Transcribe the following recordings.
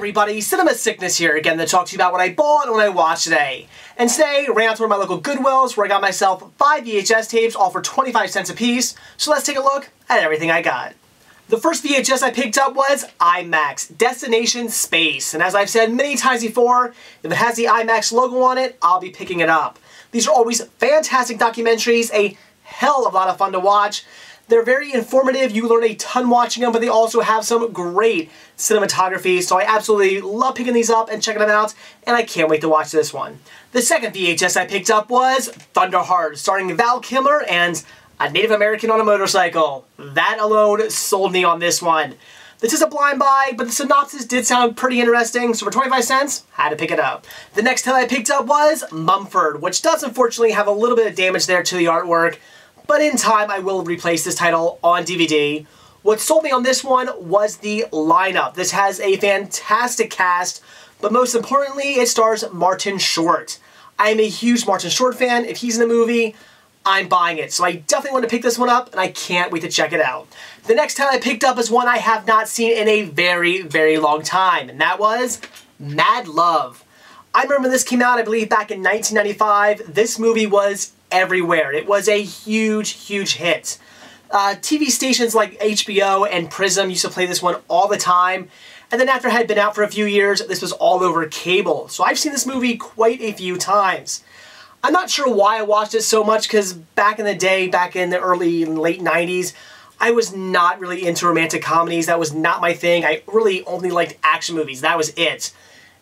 everybody, Cinema Sickness here again to talk to you about what I bought and what I watched today. And today, I ran out to one of my local Goodwills where I got myself 5 VHS tapes, all for 25 cents a piece. So let's take a look at everything I got. The first VHS I picked up was IMAX, Destination Space. And as I've said many times before, if it has the IMAX logo on it, I'll be picking it up. These are always fantastic documentaries, a hell of a lot of fun to watch. They're very informative, you learn a ton watching them, but they also have some great cinematography, so I absolutely love picking these up and checking them out, and I can't wait to watch this one. The second VHS I picked up was Thunderheart, starring Val Kilmer and a Native American on a motorcycle. That alone sold me on this one. This is a blind buy, but the synopsis did sound pretty interesting, so for 25 cents, I had to pick it up. The next title I picked up was Mumford, which does unfortunately have a little bit of damage there to the artwork, but in time I will replace this title on DVD. What sold me on this one was the lineup. This has a fantastic cast, but most importantly, it stars Martin Short. I am a huge Martin Short fan. If he's in the movie, I'm buying it. So I definitely want to pick this one up, and I can't wait to check it out. The next title I picked up is one I have not seen in a very, very long time, and that was Mad Love. I remember when this came out, I believe back in 1995, this movie was everywhere. It was a huge, huge hit. TV stations like HBO and Prism used to play this one all the time, and then after it had been out for a few years, this was all over cable. So I've seen this movie quite a few times. I'm not sure why I watched it so much, because back in the day, back in the early and late 90s, I was not really into romantic comedies. That was not my thing. I really only liked action movies. That was it.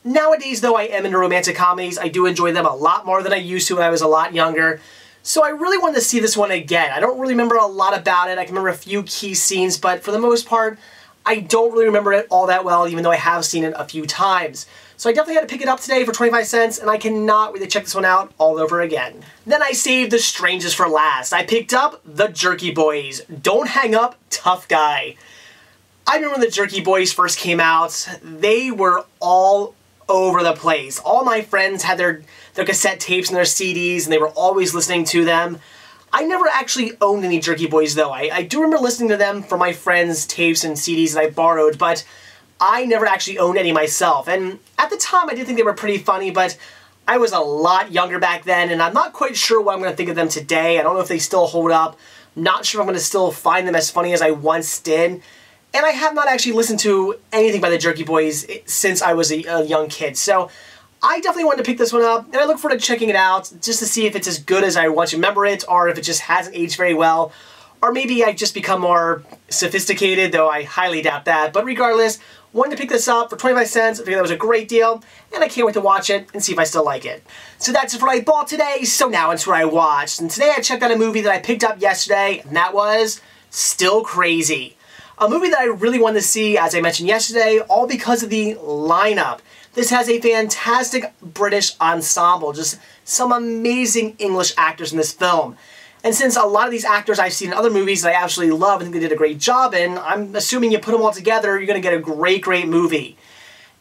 Nowadays, though, I am into romantic comedies. I do enjoy them a lot more than I used to when I was a lot younger. So I really wanted to see this one again. I don't really remember a lot about it. I can remember a few key scenes, but for the most part, I don't really remember it all that well, even though I have seen it a few times. So I definitely had to pick it up today for 25 cents, and I cannot wait to check this one out all over again. Then I saved the strangest for last. I picked up The Jerky Boys. Don't Hang Up, Tough Guy. I remember when The Jerky Boys first came out, they were all over the place. All my friends had their cassette tapes and their CDs, and they were always listening to them. I never actually owned any Jerky Boys, though. I do remember listening to them from my friends' tapes and CDs that I borrowed, but I never actually owned any myself. And at the time, I did think they were pretty funny, but I was a lot younger back then, and I'm not quite sure what I'm going to think of them today. I don't know if they still hold up. Not sure if I'm going to still find them as funny as I once did. And I have not actually listened to anything by the Jerky Boys since I was a young kid. So I definitely wanted to pick this one up, and I look forward to checking it out just to see if it's as good as I want to remember it, or if it just hasn't aged very well. Or maybe I've just become more sophisticated, though I highly doubt that. But regardless, wanted to pick this up for 25 cents. I figured that was a great deal, and I can't wait to watch it and see if I still like it. So that's it for what I bought today, so now it's what I watched. And today I checked out a movie that I picked up yesterday, and that was Still Crazy. A movie that I really wanted to see, as I mentioned yesterday, all because of the lineup. This has a fantastic British ensemble, just some amazing English actors in this film. And since a lot of these actors I've seen in other movies that I absolutely love and think they did a great job in, I'm assuming you put them all together, you're going to get a great, great movie.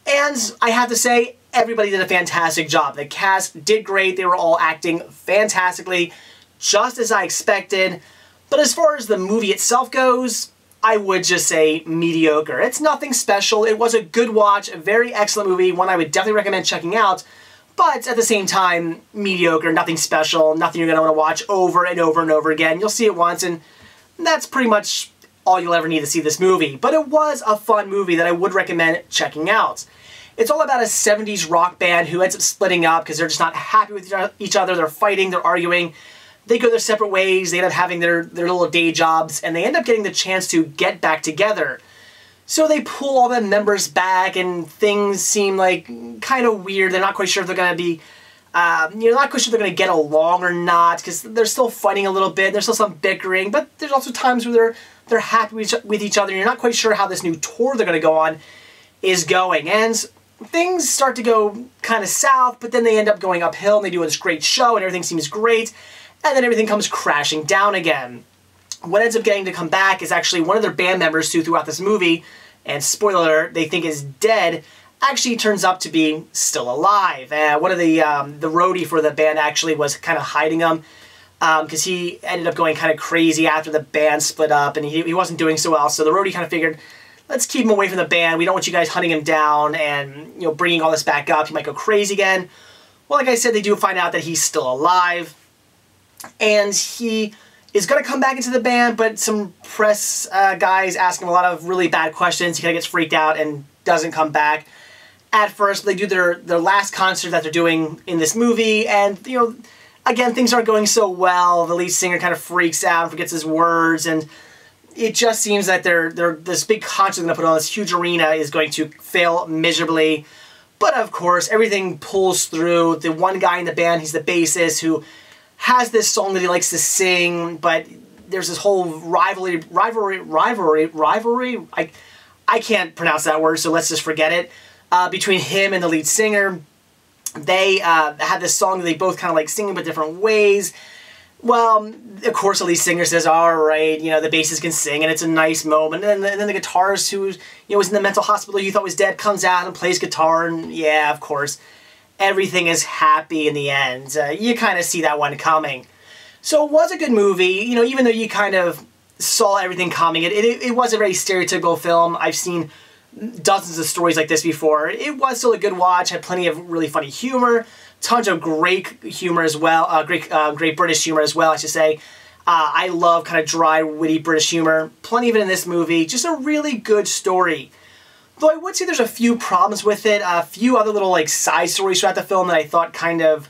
And I have to say, everybody did a fantastic job. The cast did great, they were all acting fantastically, just as I expected. But as far as the movie itself goes, I would just say mediocre. It's nothing special. It was a good watch, a very excellent movie, one I would definitely recommend checking out, but at the same time, mediocre, nothing special, nothing you're going to want to watch over and over and over again. You'll see it once, and that's pretty much all you'll ever need to see this movie. But it was a fun movie that I would recommend checking out. It's all about a 70s rock band who ends up splitting up because they're just not happy with each other. They're fighting, they're arguing. They go their separate ways, they end up having their little day jobs, and they end up getting the chance to get back together. So they pull all the members back, and things seem like kind of weird. They're not quite sure if they're going to be, not quite sure if they're going to get along or not, because they're still fighting a little bit, there's still some bickering, but there's also times where they're happy with each other, and you're not quite sure how this new tour they're going to go on is going. And things start to go kind of south, but then they end up going uphill, and they do this great show, and everything seems great. And then everything comes crashing down again. What ends up getting to come back is actually one of their band members who throughout this movie, and spoiler alert, they think is dead, actually turns up to be still alive. One of the roadie for the band actually was kind of hiding him because he ended up going kind of crazy after the band split up, and he wasn't doing so well. So the roadie kind of figured, let's keep him away from the band. We don't want you guys hunting him down and, you know, bringing all this back up. He might go crazy again. Well, like I said, they do find out that he's still alive. And he is going to come back into the band, but some press guys ask him a lot of really bad questions. He kind of gets freaked out and doesn't come back at first. They do their last concert that they're doing in this movie, and, you know, again, things aren't going so well. The lead singer kind of freaks out and forgets his words, and it just seems that this big concert they're going to put on this huge arena is going to fail miserably. But of course, everything pulls through. The one guy in the band, he's the bassist, who has this song that he likes to sing, but there's this whole rivalry. I can't pronounce that word, so let's just forget it. Between him and the lead singer, they had this song that they both kind of like singing but different ways. Well, of course, the lead singer says, all right, you know, the bassist can sing, and it's a nice moment. And then the guitarist who, you know, was in the mental hospital you thought was dead comes out and plays guitar, and yeah, of course, everything is happy in the end. You kind of see that one coming. So it was a good movie, you know, even though you kind of saw everything coming. It was a very stereotypical film. I've seen dozens of stories like this before. It was still a good watch, had plenty of really funny humor, tons of great humor as well, great British humor as well, I should say. I love kind of dry, witty British humor. Plenty of it in this movie. Just a really good story. Though I would say there's a few problems with it, a few other little like side stories throughout the film that I thought kind of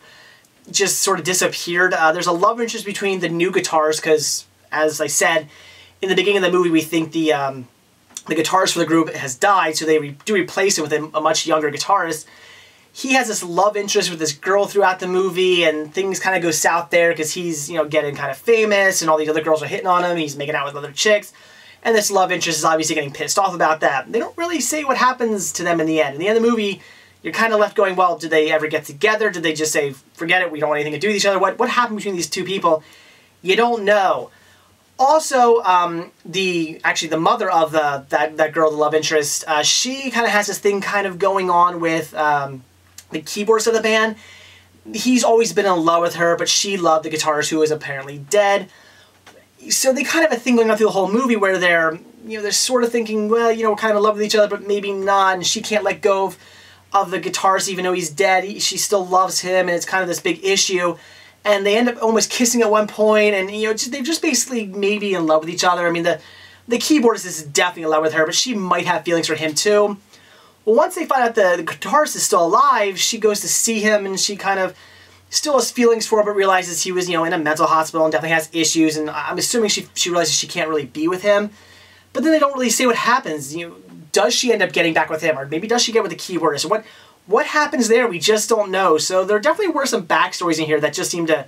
just sort of disappeared. There's a love interest between the new guitars because, as I said, in the beginning of the movie we think the guitarist for the group has died, so they do replace it with a much younger guitarist. He has this love interest with this girl throughout the movie, and things kind of go south there because he's, you know, getting kind of famous, and all these other girls are hitting on him. He's making out with other chicks, and this love interest is obviously getting pissed off about that. They don't really say what happens to them in the end. In the end of the movie, you're kind of left going, well, did they ever get together? Did they just say, forget it, we don't want anything to do with each other? What happened between these two people? You don't know. Also, the mother of that girl, the love interest, she kind of has this thing kind of going on with the keyboardist of the band. He's always been in love with her, but she loved the guitarist who is apparently dead. So they kind of have a thing going on through the whole movie where they're sort of thinking, well, you know, we're kind of in love with each other, but maybe not, and she can't let go of the guitarist even though he's dead. She still loves him, and it's kind of this big issue. And they end up almost kissing at one point, and, you know, they're just basically maybe in love with each other. I mean, the keyboardist is definitely in love with her, but she might have feelings for him too. Well, once they find out the guitarist is still alive, she goes to see him, and she kind of still has feelings for him, but realizes he was, you know, in a mental hospital and definitely has issues, and I'm assuming she realizes she can't really be with him. But then they don't really say what happens. You know, does she end up getting back with him, or maybe does she get with the keyboardist? What happens there? We just don't know. So there definitely were some backstories in here that just seemed to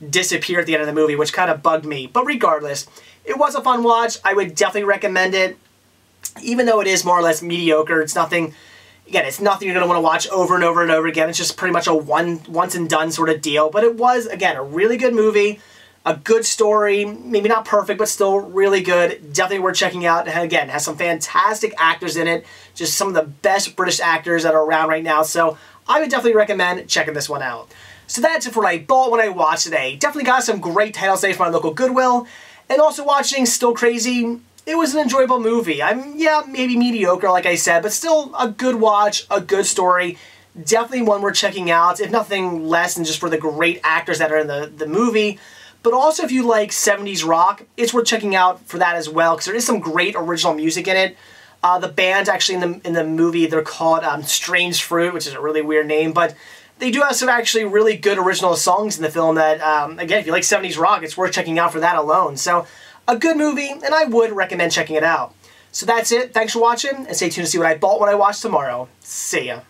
disappear at the end of the movie, which kind of bugged me. But regardless, it was a fun watch. I would definitely recommend it. Even though it is more or less mediocre, it's nothing, again, it's nothing you're going to want to watch over and over and over again. It's just pretty much a once and done sort of deal. But it was, again, a really good movie. A good story, maybe not perfect, but still really good. Definitely worth checking out. And again, has some fantastic actors in it. Just some of the best British actors that are around right now. So I would definitely recommend checking this one out. So that's it for what I bought when I watched today. Definitely got some great titles today from my local Goodwill. And also watching Still Crazy, it was an enjoyable movie. Yeah, maybe mediocre, like I said, but still a good watch, a good story. Definitely one worth checking out, if nothing less than just for the great actors that are in the movie. But also, if you like 70s rock, it's worth checking out for that as well, because there is some great original music in it. The band, actually, in the movie, they're called Strange Fruit, which is a really weird name, but they do have some actually really good original songs in the film that, again, if you like 70s rock, it's worth checking out for that alone. So, a good movie, and I would recommend checking it out. So that's it. Thanks for watching, and stay tuned to see what I bought when I watch tomorrow. See ya.